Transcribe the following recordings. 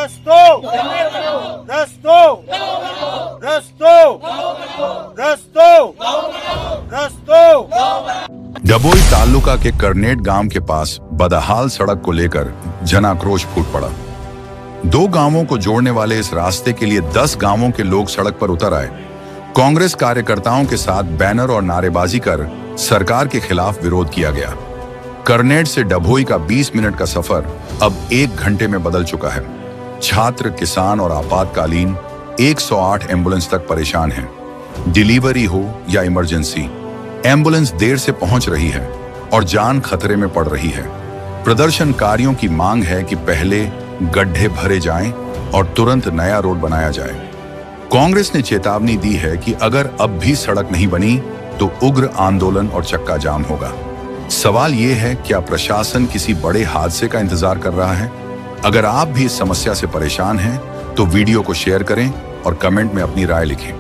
रस्तो रस्तो रस्तो रस्तो रस्तो। डभोई तालुका के करनेट गांव के पास बदहाल सड़क को लेकर जनाक्रोश फूट पड़ा। 2 गांवों को जोड़ने वाले इस रास्ते के लिए 10 गांवों के लोग सड़क पर उतर आए। कांग्रेस कार्यकर्ताओं के साथ बैनर और नारेबाजी कर सरकार के खिलाफ विरोध किया गया। करनेट से डभोई का 20 मिनट का सफर अब 1 घंटे में बदल चुका है। छात्र, किसान और आपातकालीन 108 एम्बुलेंस तक परेशान हैं। डिलीवरी हो या इमरजेंसी, एम्बुलेंस देर से पहुंच रही है और जान खतरे में पड़ रही है। प्रदर्शनकारियों की मांग है कि पहले गड्ढे भरे जाएं और तुरंत नया रोड बनाया जाए। कांग्रेस ने चेतावनी दी है कि अगर अब भी सड़क नहीं बनी तो उग्र आंदोलन और चक्का जाम होगा। सवाल ये है, क्या प्रशासन किसी बड़े हादसे का इंतजार कर रहा है? अगर आप भी इस समस्या से परेशान हैं तो वीडियो को शेयर करें और कमेंट में अपनी राय लिखें।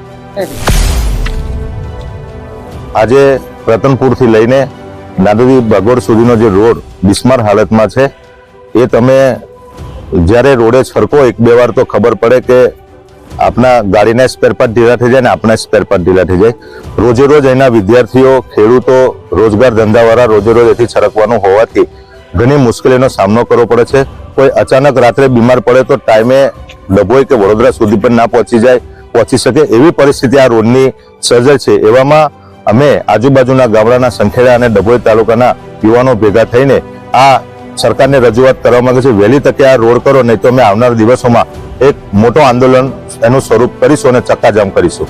आज रतनपुर थी लईने नादोदी बागोड़ सुधीनो जे रोड बिस्मार हालत में छे। ए तमे ज्यारे रोडे छरको 1-2 વાર तो खबर पड़े के अपना गाड़ीना स्पेर पार्ट ढीला थई जाय ने अपना स्पेर पार्ट ढीला थई जाय। रोजे रोज अहींना विद्यार्थीओ, खेडूतो, रोजगार धंधावाळा रोजे रोज एथी छरकवानुं होवाथी घणी मुश्केलीनो सामनो करवो पड़े छे। कोई अचानक रात्रे बीमार पड़े तो टाइमे डभोई के वडोदरा सुधी पण ना पહોંચી શકે એવી પરિસ્થિતિ આ રોડની સર્જાય છે। એવામાં અમે આજુબાજુના ગામડાના સંખેડા અને ડભોઈ તાલુકાના યુવાનો ભેગા થઈને આ સરકારને રજૂઆત કરવા માંગે છે, વહેલી તકે આ રોડ કરો, નહીં તો અમે આવનાર દિવસોમાં એક મોટો આંદોલન એનું સ્વરૂપ કરીશું અને ચક્કાજામ કરીશું।